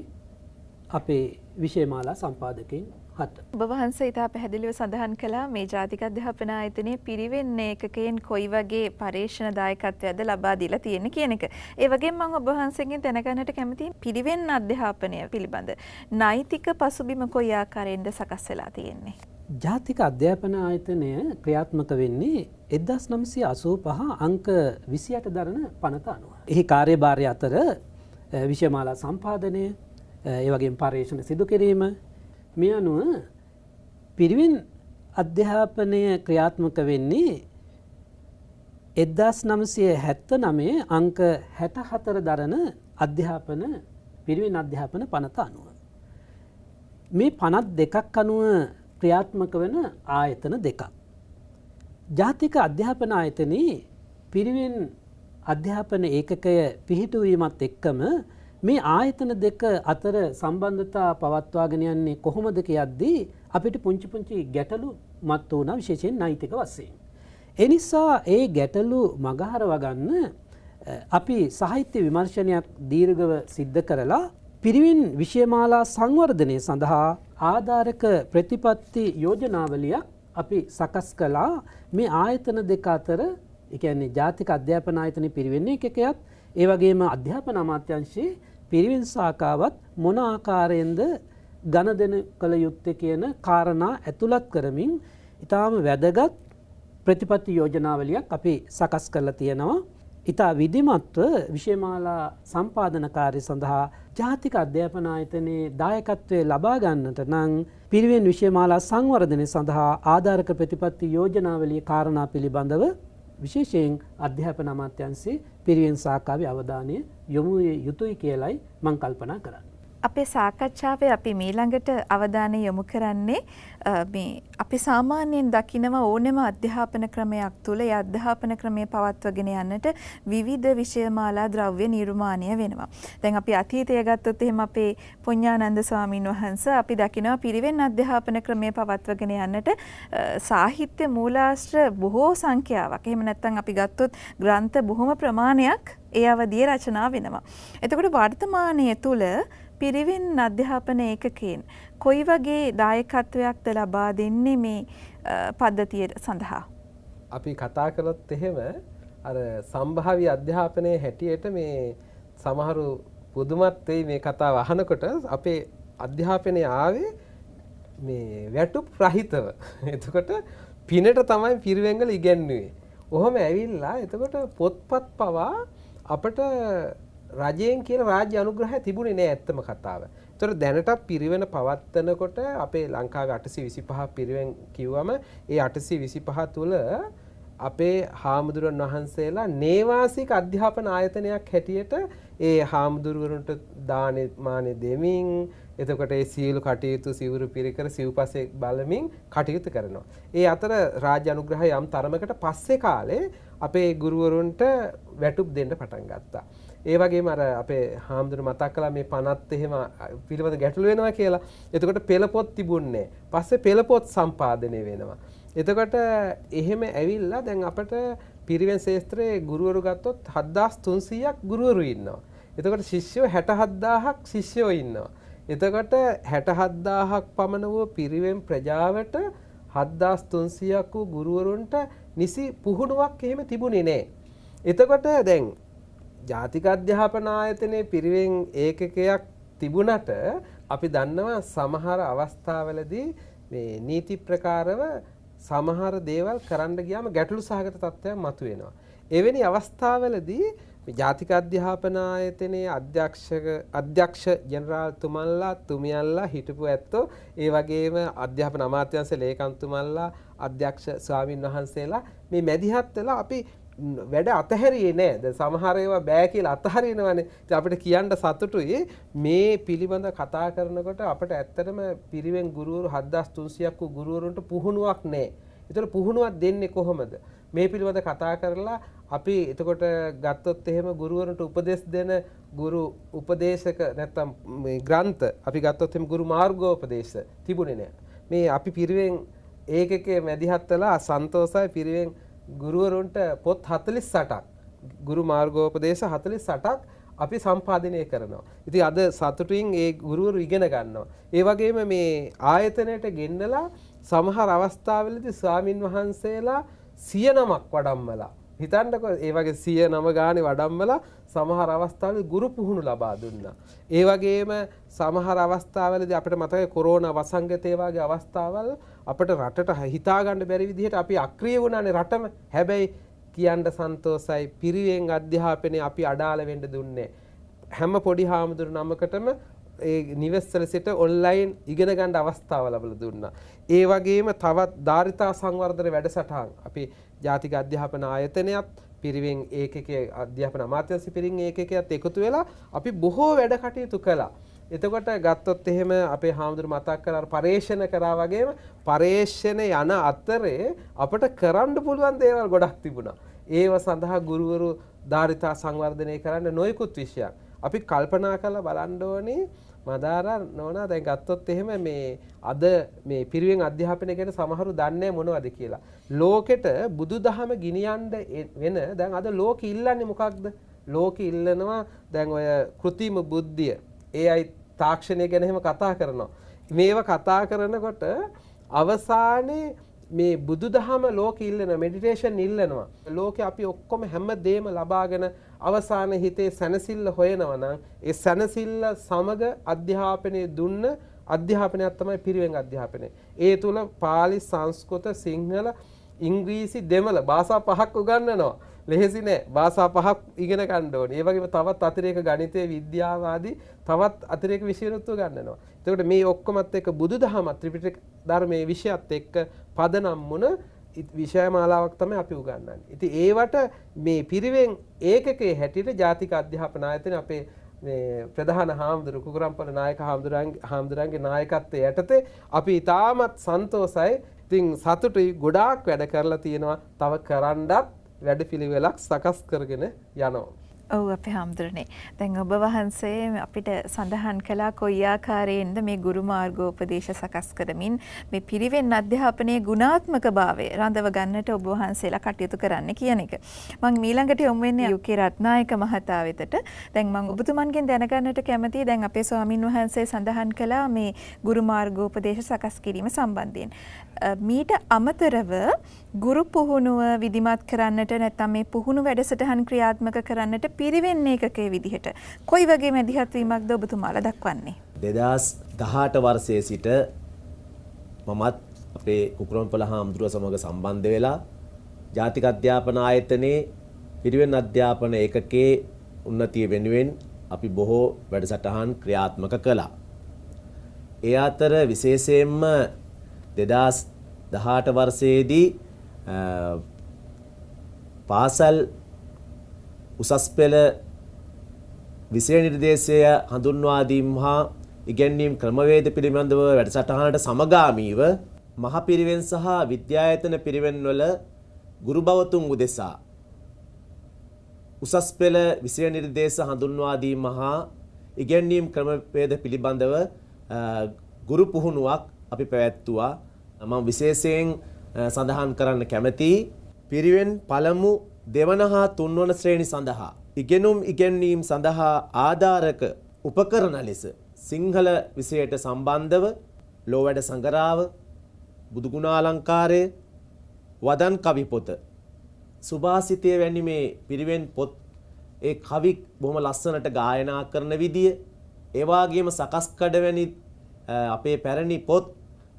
අපේ විෂය මාලා සම්පාදකයන් හට. ඔබ වහන්සේ ඉතා පැහැදිලිව සඳහන් කළා මේ ජාතික අධ්‍යාපන ආයතනයේ පිරිවෙන් ඒකකයෙන් කොයි වගේ පරීක්ෂණ දායකත්වයක්ද ලබා දීලා තියෙන්නේ කියන එක. ඒ වගේම මම ඔබ වහන්සේගෙන් දැනගන්නට කැමතියි පිරිවෙන් අධ්‍යාපනය පිළිබඳ නෛතික පසුබිම කොයි ආකාරයෙන්ද සකස් වෙලා තියෙන්නේ? ජාතික අධ්‍යාපන ආයතනය ක්‍රියාත්මක වෙන්නේ 1985 අංක 28 දරන පනත අනුව. එහි කාර්යභාරය අතර විෂය මාලා සම්පාදනය, ඒ වගේම පරීක්ෂණ සිදු කිරීම, මේ අනුව පිරිවෙන් අධ්‍යාපනය ක්‍රියාත්මක වෙන්නේ 1979 අංක 64 දරන අධ්‍යාපන පිරිවෙන් අධ්‍යාපන පනත අනුව. මේ පනත් දෙකක් අනුව ක්‍රියාත්මක වන ආයතන දෙකක්. ජාතික අධ්‍යාපන ආයතනයේ පිරිවෙන් අධ්‍යාපන ඒකකය පිහිටුවීමත් එක්කම මේ ආයතන දෙක අතර සම්බන්ධතා පවත්වාගෙන යන්නේ කොහොමද කියද්දී අපිට පුංචි පුංචි ගැටලු මත් වුණා, විශේෂයෙන් නෛතික වශයෙන්. ඒ නිසා ඒ ගැටලු මගහරව ගන්න අපි සාහිත්‍ය විමර්ශනයක් දීර්ඝව සිද්ධ කරලා පිරිවෙන් විෂය මාලා සංවර්ධනය සඳහා ආධාරක ප්‍රතිපත්ති යෝජනාවලියක් අපි සකස් කළා. මේ ආයතන දෙක අතර, ඒ කියන්නේ ජාතික අධ්‍යාපන ආයතනයේ පිරිවෙන් ඒකකයත් ඒ වගේම අධ්‍යාපන අමාත්‍යාංශයේ පිරිවෙන් ශාඛාවත් මොන ආකාරයෙන්ද ගණදෙන කළ යුත්තේ කියන කාරණා ඇතුළත් කරමින් ඊටාම වැදගත් ප්‍රතිපත්ති යෝජනාවලියක් අපි සකස් කරලා තියෙනවා. ඉතා විධිමත්ව විෂය මාලා සම්පාදන කාර්ය සඳහා ජාතික අධ්‍යාපන ආයතනයේ දායකත්වය ලබා ගන්නට නම් පිරිවෙන් විෂය මාලා සංවර්ධනය සඳහා ආධාරක ප්‍රතිපත්ති යෝජනාවලියේ කාරණා පිළිබඳව විශේෂයෙන් අධ්‍යාපන අමාත්‍යාංශයේ පිරිවෙන් ශාඛාවේ අවධානය යොමු යුතුයි කියලයි මම කල්පනා කරන්නේ. අපේ සාකච්ඡාවේ අපි මීළඟට අවධානය යොමු කරන්නේ මේ අපි සාමාන්‍යයෙන් දකිනවා ඕනෑම අධ්‍යාපන ක්‍රමයක් තුළ ඒ අධ්‍යාපන ක්‍රමය පවත්වාගෙන යන්නට විවිධ විෂය මාලා ද්‍රව්‍ය නිර්මාණය වෙනවා. දැන් අපි අතීතය ගත්තොත් එහෙම අපේ පුඤ්ඤානන්ද ස්වාමීන් වහන්සේ අපි දකිනවා පිරිවෙන් අධ්‍යාපන ක්‍රමය පවත්වාගෙන යන්නට සාහිත්‍ය මූලාශ්‍ර බොහෝ සංඛ්‍යාවක්. එහෙම නැත්නම් අපි ගත්තොත් ග්‍රන්ථ බොහොම ප්‍රමාණයක් ඒ අවධියේ රචනා වෙනවා. එතකොට වර්තමානයේ තුල පිරිවෙන් අධ්‍යාපන ඒකකයෙන් කොයි වගේ දායකත්වයක්ද ලබා දෙන්නේ මේ පද්ධතිය සඳහා? අපි කතා කළොත් එහෙම අර සම්භාව්‍ය අධ්‍යාපනයේ හැටියට මේ සමහරු පුදුමත් වෙයි මේ කතාව අහනකොට. අපේ අධ්‍යාපනයේ ආවේ මේ වැටුප් රහිතව. එතකොට පිනට තමයි පිරිවෙන් වල ඉගැන්වුවේ. ඔහොම ඇවිල්ලා එතකොට පොත්පත් පවා අපට රජයෙන් කියන රාජ්‍ය අනුග්‍රහය තිබුණේ නෑ ඇත්තම කතාව. ඒතර දැනටත් පිරිවෙන පවත්වනකොට අපේ ලංකාවේ 825 පිරිවෙන් කිව්වම ඒ 825 තුල අපේ හාමුදුරුවන් වහන්සේලා නේවාසික අධ්‍යාපන ආයතනයක් හැටියට ඒ හාමුදුරුවරුන්ට දානෙ මානෙ දෙමින් එතකොට ඒ සීල කටයුතු සිවුරු පිරිකර සිව්පස්සේ බලමින් කටයුතු කරනවා. ඒ අතර රාජ්‍ය අනුග්‍රහය යම් තරමකට පස්සේ කාලේ අපේ ගුරුවරුන්ට වැටුප් දෙන්න පටන් ගත්තා. ඒ වගේම අර අපේ හාමුදුරු මතක් කළා මේ පනත් එහෙම පිළිබඳ ගැටලු වෙනවා කියලා. එතකොට පෙළ පොත් තිබුණේ. පස්සේ පෙළ පොත් සම්පාදනය වෙනවා. එතකොට එහෙම ඇවිල්ලා දැන් අපිට පිරිවෙන් ශාස්ත්‍රයේ ගුරුවරු ගත්තොත් 7300ක් ගුරුවරු ඉන්නවා. එතකොට ශිෂ්‍යයෝ 67000ක් ශිෂ්‍යයෝ ඉන්නවා. එතකොට 67000ක් පමණ වූ පිරිවෙන් ප්‍රජාවට 7300ක් වූ ගුරුවරුන්ට නිසි පුහුණුවක් එහෙම තිබුණේ නැහැ. එතකොට දැන් ජාතික අධ්‍යාපන ආයතනයේ පිරිවෙන් ඒකකයක් තිබුණට අපි දන්නවා සමහර අවස්ථාවලදී මේ නීති ප්‍රකාරව සමහර දේවල් කරන්න ගියාම ගැටලු සහගත තත්ත්වයක් මතුවෙනවා. එවැනි අවස්ථාවලදී මේ ජාතික අධ්‍යාපන ආයතනයේ අධ්‍යක්ෂ ජෙනරාල් තුමන්ලා තුමියන්ලා හිටපු ඇත්තෝ ඒ වගේම අධ්‍යාපන අමාත්‍යාංශ ලේකම්තුමන්ලා අධ්‍යක්ෂ ස්වාමින් වහන්සේලා මේ මැදිහත් වෙලා අපි වැඩ අතහැරියේ නෑ. දැන් සමහර ඒවා බෑ කියලා අතහරිනවනේ. ඉතින් අපිට කියන්න සතුටුයි මේ පිළිබඳ කතා කරනකොට අපිට ඇත්තටම පිරිවෙන් ගුරුවරු 7300ක් වූ ගුරුවරුන්ට පුහුණුවක් නෑ. ඒතර පුහුණුවක් දෙන්නේ කොහොමද? මේ පිළිබඳ කතා කරලා අපි එතකොට ගත්තොත් එහෙම ගුරුවරුන්ට උපදෙස් දෙන ගුරු උපදේශක නැත්තම් මේ ග්‍රන්ථ අපි ගත්තොත් එහෙම ගුරු මාර්ගෝපදේශ තිබුණේ නෑ. මේ අපි පිරිවෙන් ඒකකේ මැදිහත් වෙලා සන්තෝෂයි පිරිවෙන් ගුරුවරුන්ට පොත් 48ක් ගුරු මාර්ගෝපදේශ 48ක් අපි සම්පාදනය කරනවා. ඉතින් අද සතුටින් ඒ ගුරුවරු ඉගෙන ගන්නවා. ඒ වගේම මේ ආයතනයට ගෙන්නලා සමහර අවස්ථාවලදී ස්වාමින් වහන්සේලා 109ක් වඩම්මලා හිතන්නකෝ ඒ වගේ 109 ගානේ වඩම්මලා සමහර අවස්ථාවලදී ගුරු පුහුණු ලබා දුන්නා. ඒ වගේම සමහර අවස්ථාවලදී අපිට මතකයි කොරෝනා වසංගතය වගේ අවස්ථාවල් අපිට රටට හිතා ගන්න බැරි විදිහට අපි අක්‍රිය වුණානේ රටම. හැබැයි කියන්න සන්තෝසයි පිරිවෙන් අධ්‍යාපනයේ අපි අඩාල වෙන්න දුන්නේ. හැම පොඩි හාමුදුරු නමකටම ඒ නිවෙස්වල සිට ඔන්ලයින් ඉගෙන ගන්න අවස්ථාව ලැබලා දුන්නා. ඒ වගේම තවත් ධාරිතා සංවර්ධන වැඩසටහන් අපි ජාතික අධ්‍යාපන ආයතනයත් පිරිවෙන් ඒකකයේ අධ්‍යාපන අමාත්‍යාංශ පිරිවෙන් ඒකකයත් එකතු වෙලා අපි බොහෝ වැඩ කටයුතු කළා. එතකොට ගත්තොත් එහෙම අපේ හාමුදුරු මතක් කරලා පරේක්ෂණ කරා වගේම පරේක්ෂණ යන අතරේ අපිට කරන්න පුළුවන් දේවල් ගොඩක් තිබුණා. ඒව සඳහා ගුරුවරු ධාරිතා සංවර්ධනය කරන්න නොයෙකුත් විෂයන් අපි කල්පනා කරලා බලන්න ඕනේ. මදාරා නෝනා දැන් ගත්තොත් එහෙම මේ අද මේ පිරිවෙන් අධ්‍යාපනය ගැන සමහරු දන්නේ මොනවද කියලා. ලෝකෙට බුදුදහම ගෙනියන්න වෙන දැන් අද ලෝකෙ ඉල්ලන්නේ මොකක්ද? ලෝකෙ ඉල්ලනවා දැන් ඔය කෘත්‍රිම බුද්ධිය. AI තාක්ෂණය ගැන එහෙම කතා කරනවා. මේව කතා කරනකොට අවසානයේ මේ බුදුදහම ලෝකෙ ඉල්ලනවා, මෙඩිටේෂන් ඉල්ලනවා. ලෝකෙ අපි ඔක්කොම හැම දෙයක්ම ලබාගෙන අවසාන හිතේ සැනසෙල්ල හොයනවා නම් ඒ සැනසෙල්ල සමග අධ්‍යාපනයේ දුන්න අධ්‍යාපනයක් තමයි පිරිවෙන් අධ්‍යාපනය. ඒ තුල පාලි, සංස්කෘත, සිංහල, ඉංග්‍රීසි, දෙමළ භාෂා 5ක් උගන්වනවා. ලෙහෙසි නෑ. භාෂා 5ක් ඉගෙන ගන්න ඕනේ. ඒ වගේම තවත් අතිරේක ගණිතය, විද්‍යාව ආදී තවත් අතිරේක විෂයනුත් උගන්වනවා. එතකොට මේ ඔක්කොමත් එක්ක බුදුදහම ත්‍රිපිටක ධර්මයේ විෂයත් එක්ක පදනම් වුණ විෂය මාලාවක් තමයි අපි උගන්වන්නේ. ඉතින් ඒවට මේ පිරිවෙන් ඒකකයේ හැටියට ජාතික අධ්‍යාපන ආයතන අපේ මේ ප්‍රධාන හාමුදුරු කුකුරම්පල නායක හාමුදුරන්ගේ නායකත්වයේ යටතේ අපි ඉතාමත් සන්තෝෂයි. ඉතින් සතුටුයි ගොඩාක් වැඩ කරලා තියෙනවා. තව කරන්නත් වැඩපිළිවෙලක් සකස් කරගෙන යනවා. ඔව් අපේ හාමුදුරනේ. දැන් ඔබ වහන්සේ අපිට සඳහන් කළා කොයි ආකාරයෙන්ද මේ ගුරු මාර්ගෝපදේශ සකස් කරමින් මේ පිරිවෙන් අධ්‍යාපනයේ ගුණාත්මකභාවය රඳව ගන්නට ඔබ වහන්සේලා කටයුතු කරන්න කියන එක. මම ඊළඟට යොමු වෙන්නේ යුකේ රත්නායක මහතා වෙතට. දැන් මම ඔබතුමන්ගෙන් දැනගන්නට කැමතියි දැන් අපේ ස්වාමින් වහන්සේ සඳහන් කළා මේ ගුරු මාර්ගෝපදේශ සකස් කිරීම සම්බන්ධයෙන්. මීට අමතරව ගුරු පුහුණුව විධිමත් කරන්නට නැත්නම් මේ පුහුණු වැඩසටහන් ක්‍රියාත්මක කරන්නට පිරිවෙන් ඒකකයේ විදිහට කොයි වගේ මැදිහත් වීමක්ද ඔබතුමාලා දක්වන්නේ? 2018 වර්ෂයේ සිට මමත් අපේ කුකුරම්පල හාමුදුරුව සමග සම්බන්ධ වෙලා ජාතික අධ්‍යාපන ආයතනයේ පිරිවෙන් අධ්‍යාපන ඒකකයේ උන්නතිය වෙනුවෙන් අපි බොහෝ වැඩසටහන් ක්‍රියාත්මක කළා. ඒ අතර විශේෂයෙන්ම 2018 වර්ෂයේදී පාසල් උසස් පෙළ විෂය නිර්දේශය හඳුන්වා දීම හා ඉගැන්වීම් ක්‍රමවේද පිළිබඳව වැඩසටහනට සමගාමීව මහ පිරිවෙන් සහ විද්‍යායතන පිරිවෙන්වල ගුරු භවතුන් උදෙසා උසස් පෙළ විෂය නිර්දේශ හඳුන්වා දීම හා ඉගැන්වීම් ක්‍රමවේද පිළිබඳව ගුරු පුහුණුවක් අපි පැවැත්තුවා. මම විශේෂයෙන් සඳහන් කරන්න කැමතියි පිරිවෙන් පළමු දෙවන හා තුන්වන ශ්‍රේණි සඳහා ඉගෙනුම් ඉගැන්වීම් සඳහා ආධාරක උපකරණ ලෙස සිංහල විෂයට සම්බන්ධව ලෝ වැඩ සංගරාව, බුදුගුණාලංකාරය, වදන් කවි පොත, සුභාසිතය වැනි මේ පිරිවෙන් පොත් ඒ කවි බොහොම ලස්සනට ගායනා කරන විදිය, ඒ වගේම සකස්කඩ වැනි අපේ පැරණි පොත්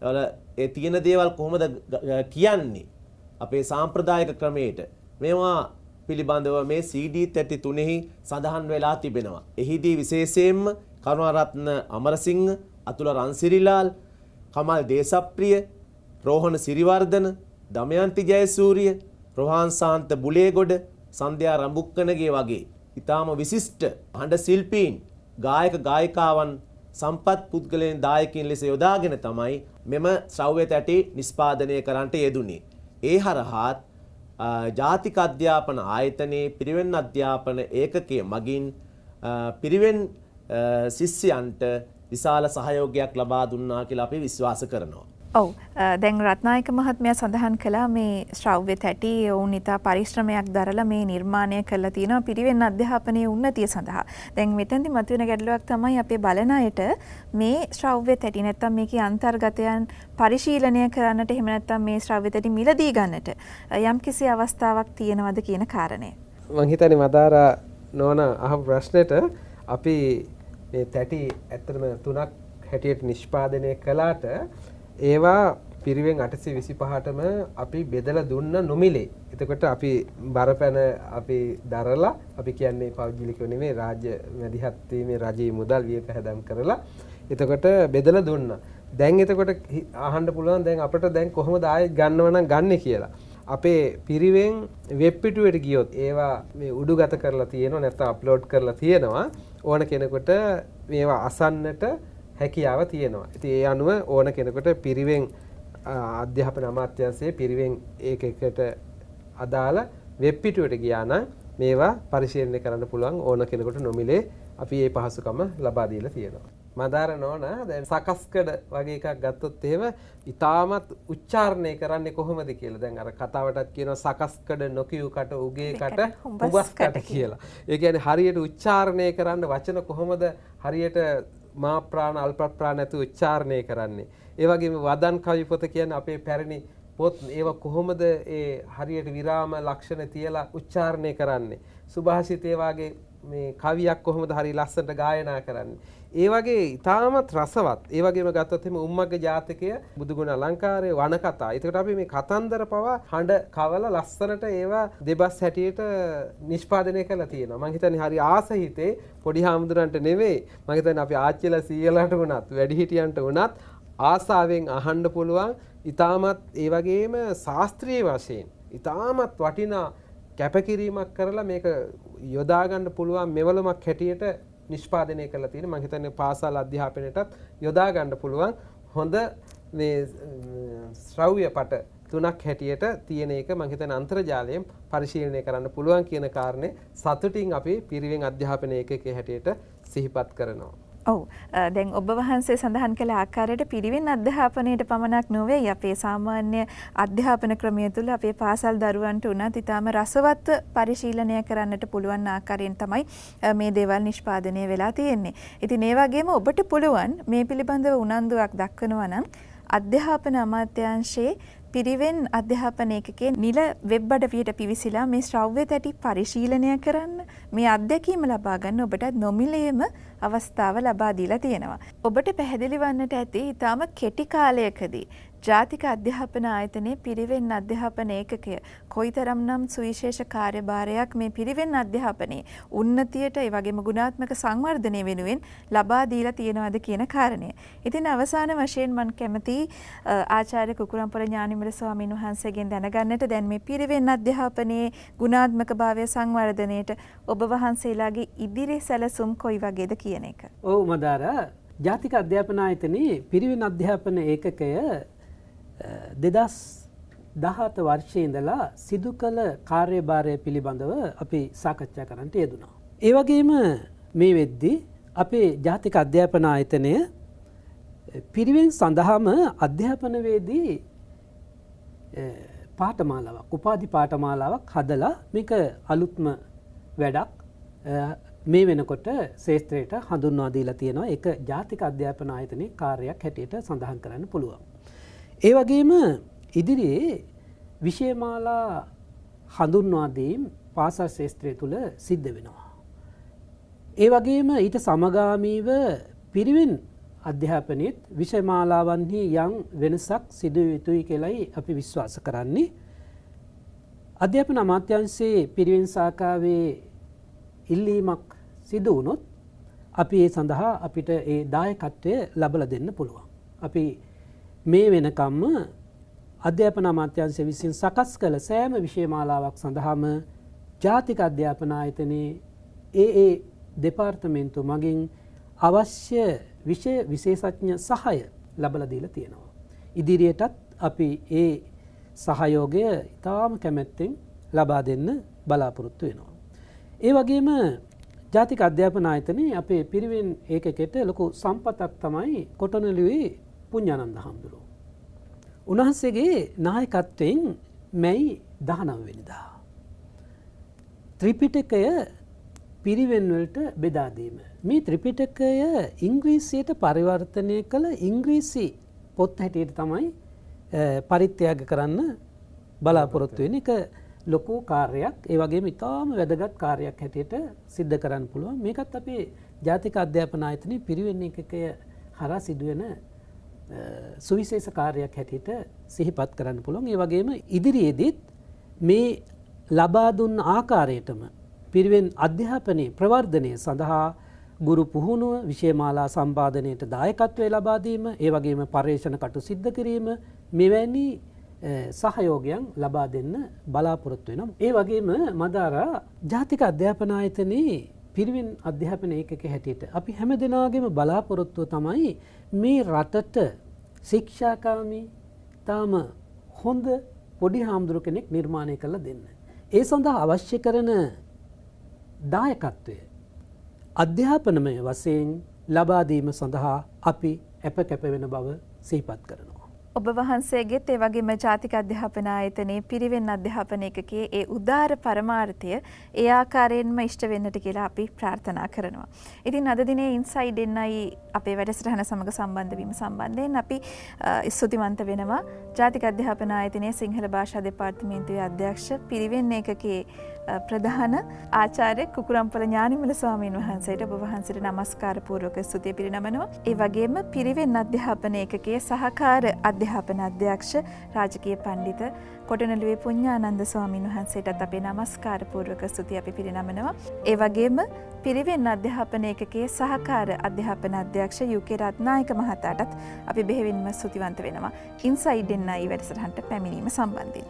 වල ඒ තියෙන දේවල් කොහොමද කියන්නේ අපේ සාම්ප්‍රදායික ක්‍රමයට මේවා පිළිබඳව මේ CD 33 සඳහන් වෙලා තිබෙනවා. එහිදී විශේෂයෙන්ම කරුණාරත්න අමරසිංහ, අතුල රන්සිරිලාල්, කමල් දේශප්‍රිය, රෝහණ සිරිවර්ධන, දමයන්ති ජයසූරිය, රොහාන් සාන්ත බුලේගොඩ, සන්ධ්‍යා රඹුක්කනගේ වගේ ඊටාම විශිෂ්ට හඬ ශිල්පීන්, ගායක ගායිකාවන්, සම්පත් පුද්ගලයන්, දායකයන් ලෙස යොදාගෙන තමයි මෙම ශ්‍රව්‍ය තැටි නිෂ්පාදනය කරන්නට යෙදුනේ. ඒ හරහාත් ජාතික අධ්‍යාපන ආයතනයේ පිරිවෙන් අධ්‍යාපන ඒකකයේ මගින් පිරිවෙන් ශිෂ්‍යයන්ට විශාල සහයෝගයක් ලබා දුන්නා කියලා අපි විශ්වාස කරනවා. ඔව් දැන් රත්නායක මහත්මයා සඳහන් කළා මේ ශ්‍රව්‍ය තැටි වුන් ඉතා පරිශ්‍රමයක් දරලා මේ නිර්මාණය කරලා තියෙනවා පිරිවෙන් අධ්‍යාපනයේ උන්නතිය සඳහා. දැන් මෙතෙන්දි මතුවෙන ගැටලුවක් තමයි අපේ බලන අයට මේ ශ්‍රව්‍ය තැටි නැත්තම් මේකේ අන්තර්ගතයන් පරිශීලනය කරන්නට එහෙම නැත්තම් මේ ශ්‍රව්‍ය තැටි මිලදී ගන්නට යම්කිසි අවස්ථාවක් තියෙනවද කියන කාරණය. මං හිතන්නේ මදාරා නෝනා අහපු ප්‍රශ්නෙට අපි මේ තැටි ඇත්තටම 3ක් හැටියට නිෂ්පාදනය කළාට ඒවා පිරිවෙන් 825ටම අපි බෙදලා දුන්න නොමිලේ. එතකොට අපි බරපැන අපි දරලා අපි කියන්නේ පෞද්ගලිකව නෙමෙයි රාජ්‍ය මැදිහත් වීමේ රජයේ මුදල් වියපැහැදම් කරලා එතකොට බෙදලා දුන්නා. දැන් එතකොට අහන්න පුළුවන් දැන් අපිට දැන් කොහොමද ආයෙත් ගන්නව නම් ගන්නෙ කියලා. අපේ පිරිවෙන් වෙබ් පිටුවට ගියොත් ඒවා මේ උඩුගත කරලා තියෙනවා නැත්නම් අප්ලෝඩ් කරලා තියෙනවා. ඕන කෙනෙකුට මේවා අසන්නට හැකියාව තියෙනවා. ඉතින් ඒ අනුව ඕන කෙනෙකුට පිරිවෙන් අධ්‍යාපන අමාත්‍යාංශයේ පිරිවෙන් ඒකයකට අදාළ වෙබ් පිටුවට ගියා නම් මේවා පරිශීලනය කරන්න පුළුවන් ඕන කෙනෙකුට නොමිලේ අපි මේ පහසුකම ලබා දීලා තියෙනවා. මදාර නෝනා දැන් සකස්කඩ වගේ එකක් ගත්තොත් එහෙම ඊටමත් උච්චාරණය කරන්නේ කොහොමද කියලා. දැන් අර කතාවටත් කියනවා සකස්කඩ නොකියු කට උගේ කට හුඹස්කට කියලා. ඒ කියන්නේ හරියට උච්චාරණය කරන්න වචන කොහොමද හරියට මා ප්‍රාණ අල්ප ප්‍රාණ නැතු උච්චාරණය කරන්නේ. ඒ වගේම වදන් කවි පොත කියන්නේ අපේ පැරණි පොත් ඒවා කොහොමද ඒ හරියට විරාම ලක්ෂණ තියලා උච්චාරණය කරන්නේ. සුභාෂිතේ වගේ මේ කවියක් කොහොමද හරි ලස්සනට ගායනා කරන්නේ. ඒ වගේ ඊටමත් රසවත්. ඒ වගේම ගත්තොත් එimhe උම්මග්ග ජාතකය, බුදුගුණ අලංකාරය, වණ කතා. ඒකට අපි මේ කතන්දර පවා හඬ කවල ලස්සනට ඒවා දෙබස් හැටියට නිෂ්පාදනය කරලා තියෙනවා. මම හිතන්නේ හරි ආසහිතේ පොඩි හාමුදුරන්ට නෙවෙයි. මම හිතන්නේ අපි ආච්චිලා සීයලාට වුණත්, වැඩිහිටියන්ට වුණත් ආසාවෙන් අහන්න පුළුවන්. ඊටමත් ඒ වගේම ශාස්ත්‍රීය වශයෙන් ඊටමත් වටිනා කැපකිරීමක් කරලා මේක යොදා ගන්න පුළුවන් මෙවලමක් හැටියට නිෂ්පාදනය කරලා තියෙන. මම හිතන්නේ පාසල් අධ්‍යාපනයටත් යොදා ගන්න පුළුවන් හොඳ මේ ශ්‍රව්‍ය පට 3ක් හැටියට තියෙන එක මම හිතන්නේ අන්තර්ජාලයෙන් පරිශීලනය කරන්න පුළුවන් කියන කාරණේ සතුටින් අපි පිරිවෙන් අධ්‍යාපන ඒකකයේ හැටියට සිහිපත් කරනවා. ඔව් දැන් ඔබ වහන්සේ සඳහන් කළ ආකාරයට පිරිවෙන් අධ්‍යාපනයට පමණක් නොවේ අපේ සාමාන්‍ය අධ්‍යාපන ක්‍රමය තුළ අපේ පාසල් දරුවන්ට උනත් ඊටාම රසවත් පරිශීලනය කරන්නට පුළුවන් ආකාරයෙන් තමයි මේ දේවල් නිෂ්පාදනය වෙලා තියෙන්නේ. ඉතින් ඒ වගේම ඔබට පුළුවන් මේ පිළිබඳව උනන්දුවක් දක්වනවා නම් අධ්‍යාපන අමාත්‍යාංශයේ පිරිවෙන් අධ්‍යාපන ඒකකයේ නිල වෙබ් අඩවියට පිවිසිලා මේ ශ්‍රව්‍ය තැටි පරිශීලනය කරන්න මේ අත්දැකීම ලබා ගන්න ඔබට නොමිලේම අවස්ථාව ලබා දීලා තියෙනවා. ඔබට පැහැදිලි වන්නට ඇති ඊටාම කෙටි කාලයකදී ජාතික අධ්‍යාපන ආයතනයේ පිරිවෙන් අධ්‍යාපන ඒකකය කොයිතරම්නම් සුවිශේෂ කාර්යභාරයක් මේ පිරිවෙන් අධ්‍යාපනයේ උන්නතියට ඒ වගේම ගුණාත්මක සංවර්ධනය වෙනුවෙන් ලබා දීලා තියෙනවද කියන කාරණය. ඉතින් අවසාන වශයෙන් මම කැමති ආචාර්ය කුකුරම්පොළ ඥානිමල ස්වාමීන් වහන්සේගෙන් දැනගන්නට දැන් මේ පිරිවෙන් අධ්‍යාපනයේ ගුණාත්මක භාවය සංවර්ධනයට ඔබ වහන්සේලාගේ ඉදිරි සැලසුම් කොයි වගේද කියන එක. ඔව් මදාරා ජාතික අධ්‍යාපන ආයතනයේ පිරිවෙන් අධ්‍යාපන ඒකකය 17 වර්ෂයේ ඉඳලා සිදු කළ කාර්යභාරය පිළිබඳව අපි සාකච්ඡා කරන්නට යෙදුණා. ඒ වගේම මේ වෙද්දී අපේ ජාතික අධ්‍යාපන ආයතනය පිරිවෙන් සඳහාම අධ්‍යාපනවේදී පාඨමාලාවක් උපාධි පාඨමාලාවක් හදලා මේක අලුත්ම වැඩක් මේ වෙනකොට ශාස්ත්‍රයට හඳුන්වා දීලා තියෙනවා. ඒක ජාතික අධ්‍යාපන ආයතනයේ කාර්යයක් හැටියට සඳහන් කරන්න පුළුවන්. ඒ වගේම ඉදිරියේ විෂයමාලා හඳුන්වා දීම් පාසල් ශාස්ත්‍රය තුල සිද්ධ වෙනවා. ඒ වගේම ඊට සමගාමීව පිරිවෙන් අධ්‍යාපනයේත් විෂයමාලාවන්හි යම් වෙනසක් සිදු යුතුයි කියලායි අපි විශ්වාස කරන්නේ. අධ්‍යාපන අමාත්‍යාංශයේ පිරිවෙන් ශාඛාවේ ඉල්ලීමක් සිදු වුණොත් අපි ඒ සඳහා අපිට ඒ දායකත්වය ලබා දෙන්න පුළුවන්. අපි මේ වෙනකම්ම අධ්‍යාපන අමාත්‍යාංශය විසින් සකස් කළ සෑම විෂයමාලාවක් සඳහාම ජාතික අධ්‍යාපන ආයතනයේ ඒ දෙපාර්තමේන්තු මගින් අවශ්‍ය විෂය විශේෂඥ සහාය ලබා දීලා තියෙනවා. ඉදිරියටත් අපි ඒ සහයෝගය ඉතාම කැමැත්තෙන් ලබා දෙන්න බලාපොරොත්තු වෙනවා. ඒ වගේම ජාතික අධ්‍යාපන ආයතනයේ අපේ පිරිවෙන් ඒකකයට ලොකු සම්පතක් තමයි කොටනළුවේ පුඤ්ඤානන්ද හාමුදුරුවෝ. උන්වහන්සේගේ නායකත්වයෙන් මැයි 19 වෙනිදා ත්‍රිපිටකය පිරිවෙන් වලට බෙදා දීම. මේ ත්‍රිපිටකය ඉංග්‍රීසියට පරිවර්තනය කළ ඉංග්‍රීසි පොත් හැටියට තමයි පරිත්‍යාග කරන්න බලාපොරොත්තු වෙන එක ලොකු කාර්යයක්. ඒ වගේම ඉතාම වැදගත් කාර්යයක් හැටියට සිද්ධ කරන්න පුළුවන්. මේකත් අපේ ජාතික අධ්‍යාපන ආයතනයේ පිරිවෙන් ඒකකය හරහා සිදුවෙන සුවිශේෂ කාර්යයක් හැටියට සිහිපත් කරන්න පුළුවන්. ඒ වගේම ඉදිරියේදීත් මේ ලබා දුන්න ආකාරයටම පිරිවෙන් අධ්‍යාපනයේ ප්‍රවර්ධනය සඳහා ගුරු පුහුණුව විෂයමාලා සම්පාදනයට දායකත්වය ලබා දීම, ඒ වගේම පර්යේෂණ කටයුතු සිද්ධ කිරීම මෙවැනි සහයෝගයන් ලබා දෙන්න බලාපොරොත්තු වෙනවා. ඒ වගේම මදාරා ජාතික අධ්‍යාපන ආයතනයේ පිරිවෙන් අධ්‍යාපන ඒකකයේ හැටියට අපි හැම දෙනාගේම බලාපොරොත්තුව තමයි මේ රටට ශික්ෂාකාමී තාම හොඳ පොඩි හාමුදුරු කෙනෙක් නිර්මාණය කරලා දෙන්න. ඒ සඳහා අවශ්‍ය කරන දායකත්වය අධ්‍යාපනමය වශයෙන් ලබා දීම සඳහා අපි අප කැප වෙන බව සිහිපත් කරනවා. ඔබ වහන්සේගෙත් ඒ වගේම ජාතික අධ්‍යාපන ආයතනයේ පිරිවෙන් අධ්‍යාපන ඒකකයේ ඒ උදාර පරමාර්ථය ඒ ආකාරයෙන්ම ඉෂ්ට වෙන්නට කියලා අපි ප්‍රාර්ථනා කරනවා. ඉතින් අද දිනේ ඉන්සයිඩ් එන්නයි අපේ වැඩසටහන සමග සම්බන්ධ වීම සම්බන්ධයෙන් අපි ස්තුතිවන්ත වෙනවා. ජාතික අධ්‍යාපන ආයතනයේ සිංහල භාෂා දෙපාර්තමේන්තුවේ අධ්‍යක්ෂ පිරිවෙන් ඒකකයේ ප්‍රධාන ආචාර්ය කුකුරම්පල ඥානිමල ස්වාමීන් වහන්සේට ඔබ වහන්සේට නමස්කාර පූර්වක ස්තුතිය පිරිනමනවා. ඒ වගේම පිරිවෙන් අධ්‍යාපන ඒකකයේ සහකාර අධ්‍යාපන අධ්‍යක්ෂ රාජකීය පඬිත කොටනළුවේ පුඤ්ඤානන්ද ස්වාමීන් වහන්සේටත් අපේ නමස්කාර පූර්වක ස්තුතිය අපි පිරිනමනවා. ඒ වගේම පිරිවෙන් අධ්‍යාපන ඒකකයේ සහකාර අධ්‍යාපන අධ්‍යක්ෂ යුකේ රත්නායක මහතාටත් අපි බෙහෙවින්ම ස්තුතිවන්ත වෙනවා. ඉන්සයිඩ් එන්නයි වැඩසටහනට පැමිණීම සම්බන්ධයෙන්.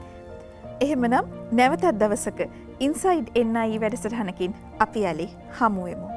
එහෙමනම් නැවතත් දවසක ඉන්සයිඩ් එන්නයි වැඩසටහනකින් අපි යලි හමු වෙමු.